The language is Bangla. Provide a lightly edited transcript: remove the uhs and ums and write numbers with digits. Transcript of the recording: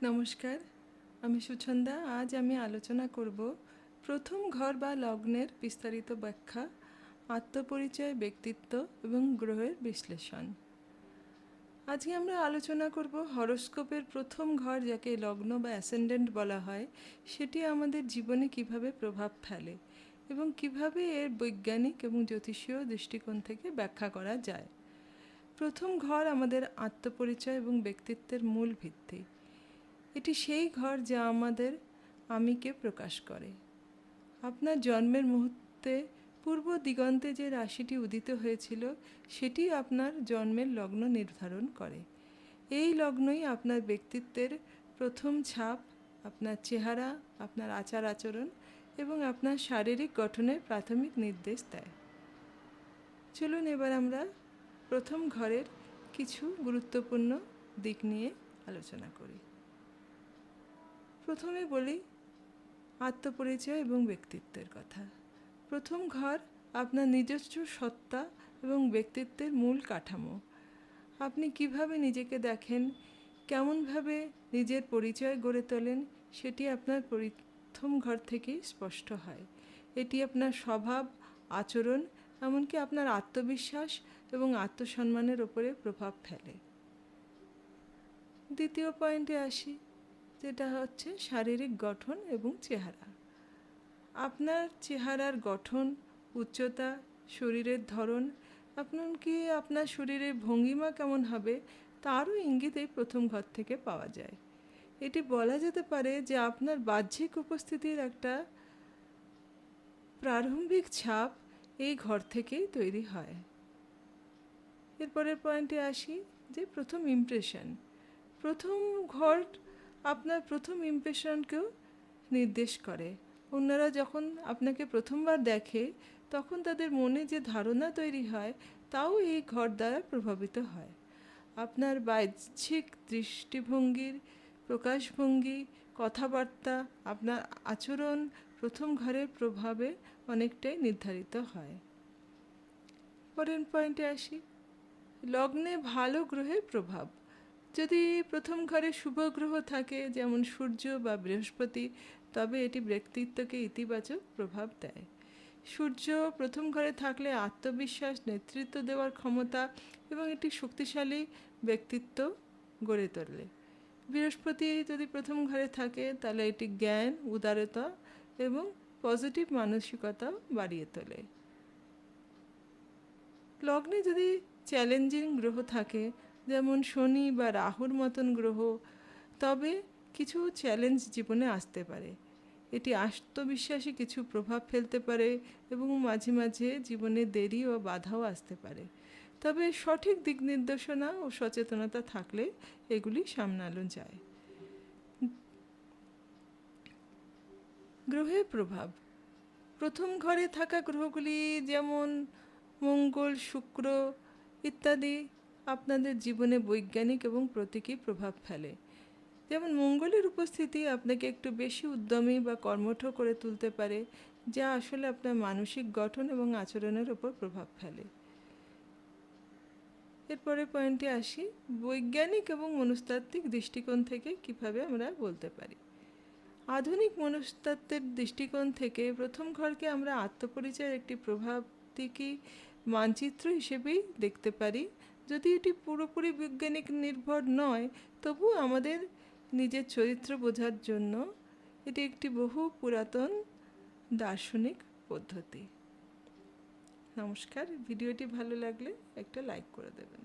নমস্কার, আমি সুছন্দা। আজ আমি আলোচনা করব প্রথম ঘর বা লগ্নের বিস্তারিত ব্যাখ্যা, আত্মপরিচয়, ব্যক্তিত্ব এবং গ্রহের বিশ্লেষণ। আজকে আমরা আলোচনা করব হরোস্কোপের প্রথম ঘর, যাকে লগ্ন বা অ্যাসেন্ডেন্ট বলা হয়, সেটি আমাদের জীবনে কিভাবে প্রভাব ফেলে এবং কিভাবে এর বৈজ্ঞানিক এবং জ্যোতিষীয় দৃষ্টিকোণ থেকে ব্যাখ্যা করা যায়। প্রথম ঘর আমাদের আত্মপরিচয় এবং ব্যক্তিত্বের মূল ভিত্তি। এটি সেই ঘর যা আমাদের আমিকে প্রকাশ করে। আপনার জন্মের মুহূর্তে পূর্ব দিগন্তে যে রাশিটি উদিত হয়েছিল সেটি আপনার জন্মের লগ্ন নির্ধারণ করে। এই লগ্নই আপনার ব্যক্তিত্বের প্রথম ছাপ, আপনার চেহারা, আপনার আচার আচরণ এবং আপনার শারীরিক গঠনের প্রাথমিক নির্দেশ দেয়। চলুন এবার আমরা প্রথম ঘরের কিছু গুরুত্বপূর্ণ দিক নিয়ে আলোচনা করি। প্রথমে বলি আত্মপরিচয় এবং ব্যক্তিত্বের কথা। প্রথম ঘর আপনার নিজস্ব সত্তা এবং ব্যক্তিত্বের মূল কাঠামো। আপনি কিভাবে নিজেকে দেখেন, কেমনভাবে নিজের পরিচয় গড়ে তোলেন, সেটি আপনার প্রথম ঘর থেকেই স্পষ্ট হয়। এটি আপনার স্বভাব, আচরণ, এমনকি আপনার আত্মবিশ্বাস এবং আত্মসম্মানের ওপরে প্রভাব ফেলে। দ্বিতীয় পয়েন্টে আসি, যেটা হচ্ছে শারীরিক গঠন এবং চেহারা। আপনার চেহারার গঠন, উচ্চতা, শরীরের ধরন, এমনকি আপনার শরীরের ভঙ্গিমা কেমন হবে, তারও ইঙ্গিত এই প্রথম ঘর থেকে পাওয়া যায়। এটি বলা যেতে পারে যে আপনার বাহ্যিক উপস্থিতির একটা প্রারম্ভিক ছাপ এই ঘর থেকেই তৈরি হয়। এরপরের পয়েন্টে আসি, যে প্রথম ইমপ্রেশন। প্রথম ঘর আপনার প্রথম ইমপ্রেশনকেও নির্দেশ করে। অন্যরা যখন আপনাকে প্রথমবার দেখে তখন তাদের মনে যে ধারণা তৈরি হয় তাও এই ঘর দ্বারা প্রভাবিত হয়। আপনার বাহ্যিক দৃষ্টিভঙ্গির প্রকাশভঙ্গি, কথাবার্তা, আপনার আচরণ প্রথম ঘরের প্রভাবে অনেকটাই নির্ধারিত হয়। পরের পয়েন্টে আসি, লগ্নে ভালো গ্রহের প্রভাব। যদি প্রথম ঘরে শুভ গ্রহ থাকে, যেমন সূর্য বা বৃহস্পতি, তবে এটি ব্যক্তিত্বকে ইতিবাচক প্রভাব দেয়। সূর্য প্রথম ঘরে থাকলে আত্মবিশ্বাস, নেতৃত্ব দেওয়ার ক্ষমতা এবং একটি শক্তিশালী ব্যক্তিত্ব গড়ে তোলে। বৃহস্পতি যদি প্রথম ঘরে থাকে তাহলে এটি জ্ঞান, উদারতা এবং পজিটিভ মানসিকতা বাড়িয়ে তোলে। লগ্নে যদি চ্যালেঞ্জিং গ্রহ থাকে, যেমন শনি বা রাহুর মতন গ্রহ, তবে কিছু চ্যালেঞ্জ জীবনে আসতে পারে। এটি আত্মবিশ্বাসী কিছু প্রভাব ফেলতে পারে এবং মাঝে মাঝে জীবনে দেরি ও বাধাও আসতে পারে। তবে সঠিক দিক নির্দেশনা ও সচেতনতা থাকলে এগুলি সামলানো যায়। গ্রহের প্রভাব। প্রথম ঘরে থাকা গ্রহগুলি যেমন মঙ্গল, শুক্র ইত্যাদি আপনাদের জীবনে বৈজ্ঞানিক এবং প্রতীকী প্রভাব ফেলে। যেমন মঙ্গলের উপস্থিতি আপনাকে একটু বেশি উদ্যমী বা কর্মঠ করে তুলতে পারে, যা আসলে আপনার মানসিক গঠন এবং আচরণের উপর প্রভাব ফেলে। এরপরে পয়েন্টে আসি, বৈজ্ঞানিক এবং মনস্তাত্ত্বিক দৃষ্টিকোণ থেকে কিভাবে আমরা বলতে পারি। আধুনিক মনস্তাত্ত্বের দৃষ্টিকোণ থেকে প্রথম ঘরকে আমরা আত্মপরিচয়ের একটি প্রতীকী মানচিত্র হিসেবেই দেখতে পারি। যদি এটি পুরোপুরি বৈজ্ঞানিক নির্ভর নয়, তবু আমাদের নিজের চরিত্র বোঝার জন্য এটি একটি বহু পুরাতন দার্শনিক পদ্ধতি। নমস্কার, ভিডিওটি ভালো লাগলে একটা লাইক করে দেবেন।